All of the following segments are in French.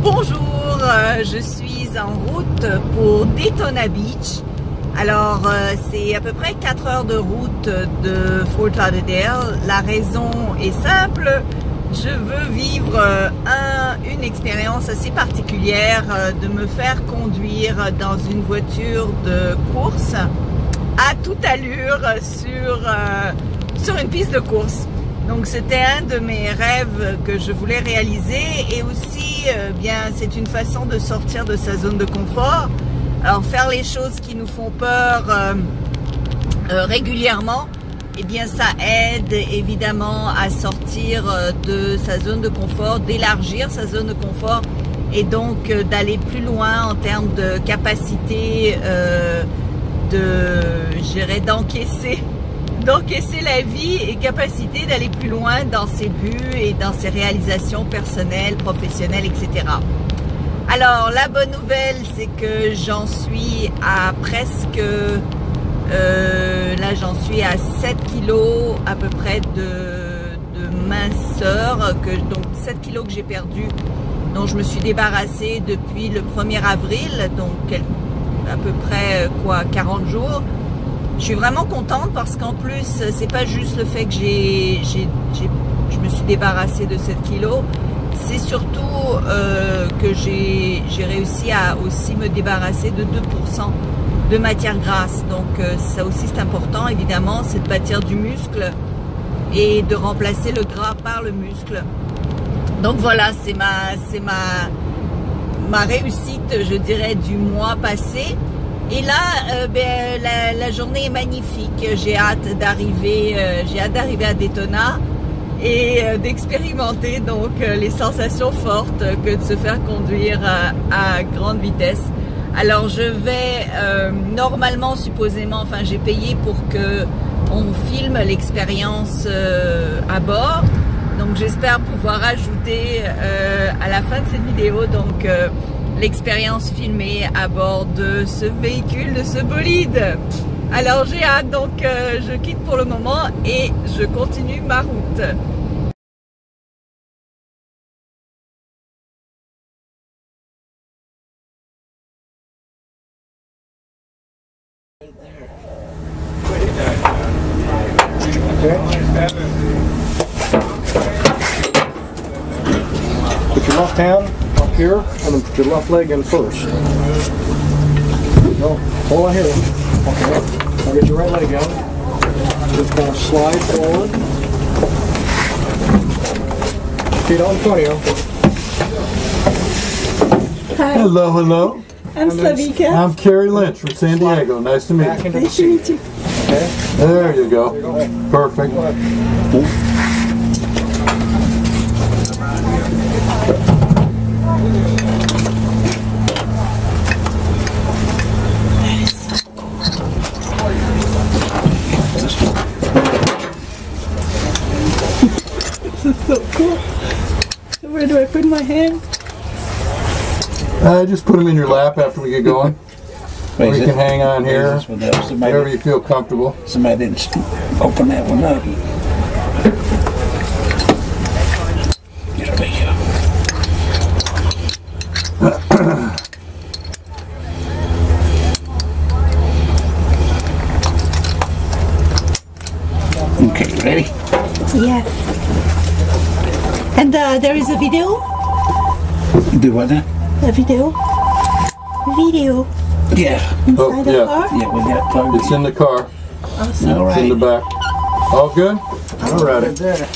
Bonjour, je suis en route pour Daytona Beach. Alors, c'est à peu près 4 heures de route de Fort Lauderdale. La raison est simple, je veux vivre une expérience assez particulière de me faire conduire dans une voiture de course à toute allure sur une piste de course. Donc c'était un de mes rêves que je voulais réaliser et aussi bien c'est une façon de sortir de sa zone de confort. Alors faire les choses qui nous font peur régulièrement, eh bien ça aide évidemment à sortir de sa zone de confort, d'élargir sa zone de confort et donc d'aller plus loin en termes de capacité d'encaisser la vie et capacité d'aller plus loin dans ses buts et dans ses réalisations personnelles, professionnelles, etc. Alors la bonne nouvelle, c'est que j'en suis à presque, là j'en suis à 7 kilos à peu près de minceur, donc 7 kilos que j'ai perdu, dont je me suis débarrassée depuis le 1er avril, donc à peu près 40 jours. Je suis vraiment contente parce qu'en plus, c'est pas juste le fait que je me suis débarrassée de 7 kilos, c'est surtout que j'ai réussi à aussi me débarrasser de 2% de matière grasse. Donc ça aussi c'est important évidemment, c'est de bâtir du muscle et de remplacer le gras par le muscle. Donc voilà, c'est ma réussite, je dirais, du mois passé. Et là, la journée est magnifique. J'ai hâte d'arriver à Daytona et d'expérimenter donc les sensations fortes que de se faire conduire à grande vitesse. Alors je vais normalement, supposément, enfin j'ai payé pour que on filme l'expérience à bord. Donc j'espère pouvoir ajouter à la fin de cette vidéo donc l'expérience filmée à bord de ce véhicule, de ce bolide. Alors j'ai hâte, donc je quitte pour le moment et je continue ma route. Put your left hand up here and then put your left leg in first. No, hold on here. Okay. Now get your right leg in. Just kind of slide forward. Feet out in front of you. Hi. Hello, hello. I'm Slavika. I'm Carrie Lynch from San Diego. Nice to meet you. Nice to meet you. Okay. There you go. Perfect. This is so cool. So where do I put my hand? Just put them in your lap after we get going. Or you can hang on here, wherever you feel comfortable. Somebody didn't open that one up. Okay, ready? Yes. And there is a video? Do what now? A video? Video. Yeah. Inside the car? Yeah, we got plugged It's in the car. Awesome. All It's in the right. back. All good? All righty. There.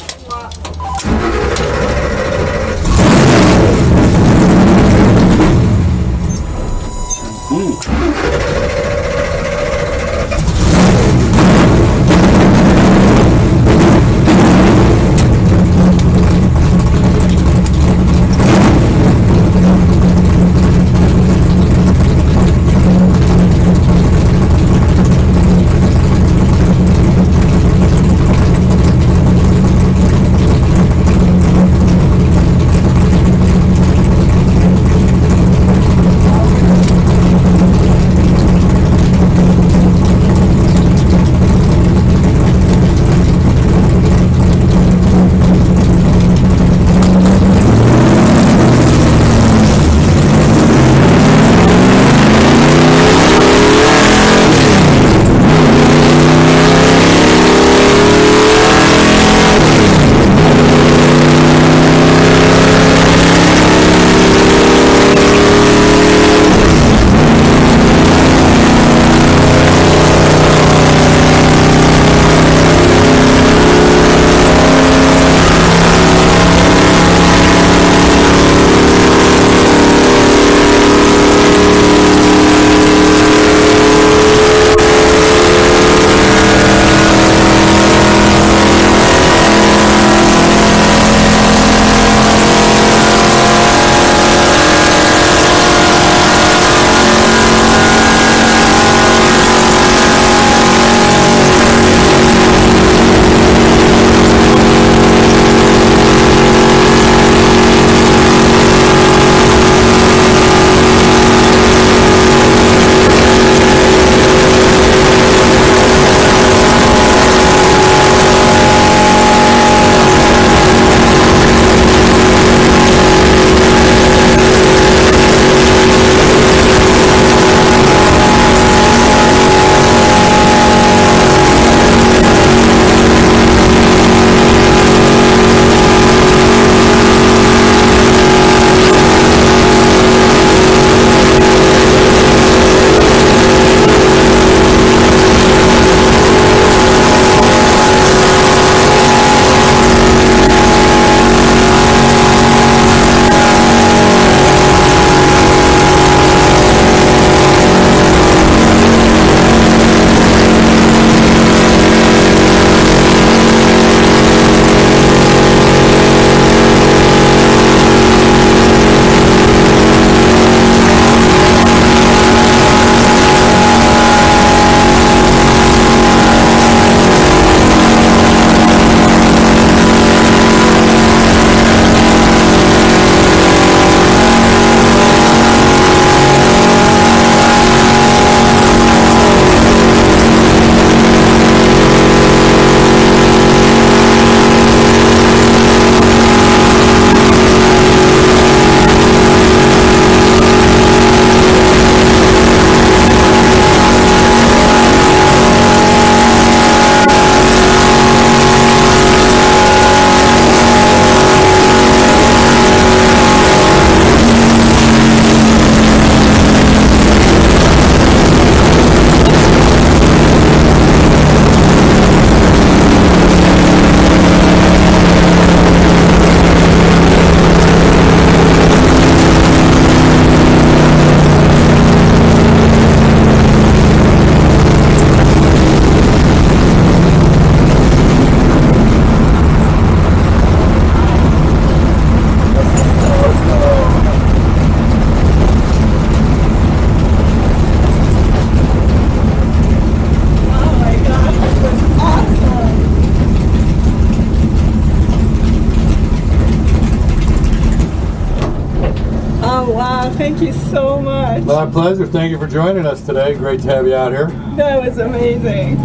Oh wow, thank you so much. My pleasure. Thank you for joining us today. Great to have you out here. That was amazing.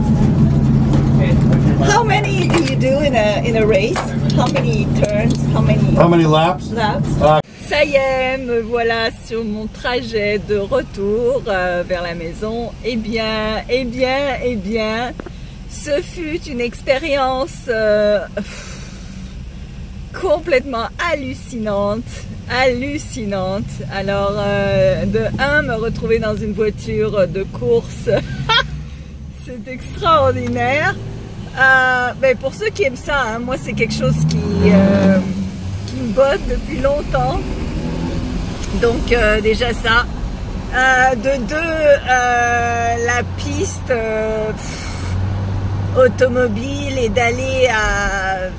How many do you do in a race? How many turns? How many laps? Ça y est, me voilà sur mon trajet de retour vers la maison. Eh bien, ce fut une expérience complètement hallucinante. Alors, de un, me retrouver dans une voiture de course, c'est extraordinaire. Mais pour ceux qui aiment ça, hein, moi c'est quelque chose qui me botte depuis longtemps. Donc déjà ça. De deux, la piste automobile et d'aller à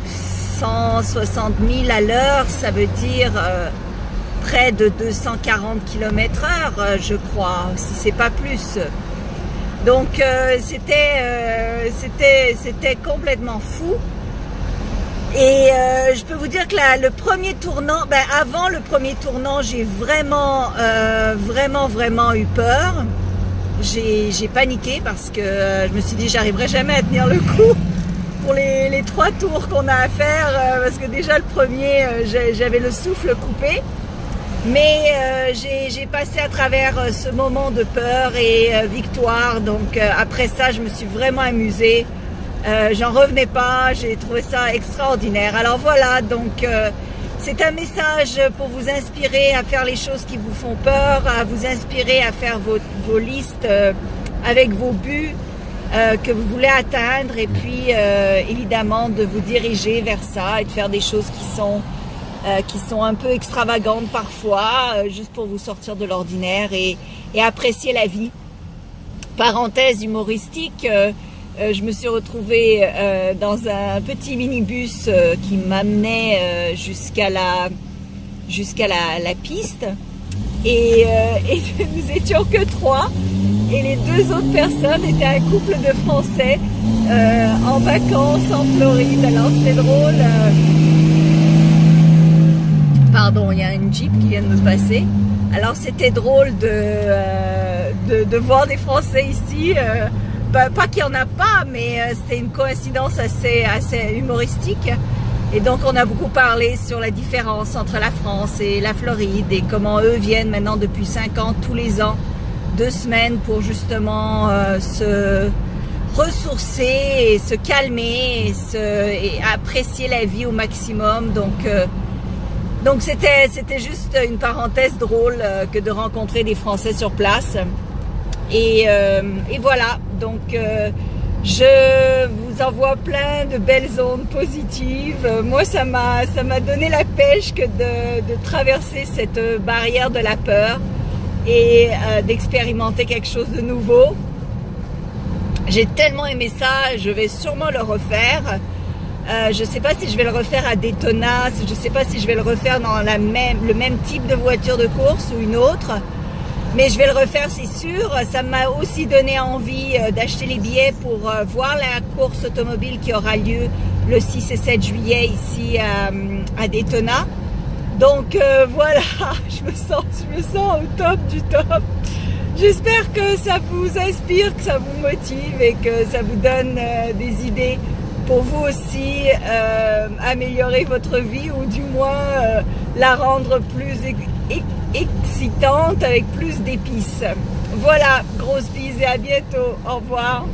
160 000 à l'heure, ça veut dire près de 240 km/h, je crois, si c'est pas plus. Donc c'était complètement fou. Et je peux vous dire que le premier tournant, avant le premier tournant, j'ai vraiment eu peur. J'ai paniqué parce que je me suis dit j'arriverai jamais à tenir le coup pour les 3 tours qu'on a à faire, parce que déjà le premier j'avais le souffle coupé. Mais j'ai passé à travers ce moment de peur et victoire. Donc après ça, je me suis vraiment amusée. J'en revenais pas, j'ai trouvé ça extraordinaire. Alors voilà, donc c'est un message pour vous inspirer à faire les choses qui vous font peur, à vous inspirer à faire vos listes avec vos buts que vous voulez atteindre, et puis évidemment de vous diriger vers ça et de faire des choses qui sont un peu extravagantes parfois, juste pour vous sortir de l'ordinaire et apprécier la vie. Parenthèse humoristique, je me suis retrouvée dans un petit minibus qui m'amenait jusqu'à la piste, et nous étions que 3, et les 2 autres personnes étaient un couple de Français en vacances en Floride. Alors c'était drôle. Pardon, il y a une Jeep qui vient de me passer. Alors c'était drôle de voir des Français ici. Pas qu'il n'y en a pas, mais c'était une coïncidence assez humoristique. Et donc on a beaucoup parlé sur la différence entre la France et la Floride, et comment eux viennent maintenant depuis 5 ans, tous les ans, 2 semaines pour justement se ressourcer et se calmer et apprécier la vie au maximum. Donc c'était juste une parenthèse drôle que de rencontrer des Français sur place. Et voilà, donc je vous envoie plein de belles ondes positives. Moi, ça m'a donné la pêche que de traverser cette barrière de la peur et d'expérimenter quelque chose de nouveau. J'ai tellement aimé ça, je vais sûrement le refaire. Je ne sais pas si je vais le refaire à Daytona, je ne sais pas si je vais le refaire dans le même type de voiture de course ou une autre. Mais je vais le refaire, c'est sûr. Ça m'a aussi donné envie d'acheter les billets pour voir la course automobile qui aura lieu le 6 et 7 juillet ici à Daytona. Donc voilà, je me sens au top du top. J'espère que ça vous inspire, que ça vous motive et que ça vous donne des idées pour vous aussi améliorer votre vie, ou du moins la rendre plus excitante avec plus d'épices. Voilà, grosse bise et à bientôt. Au revoir.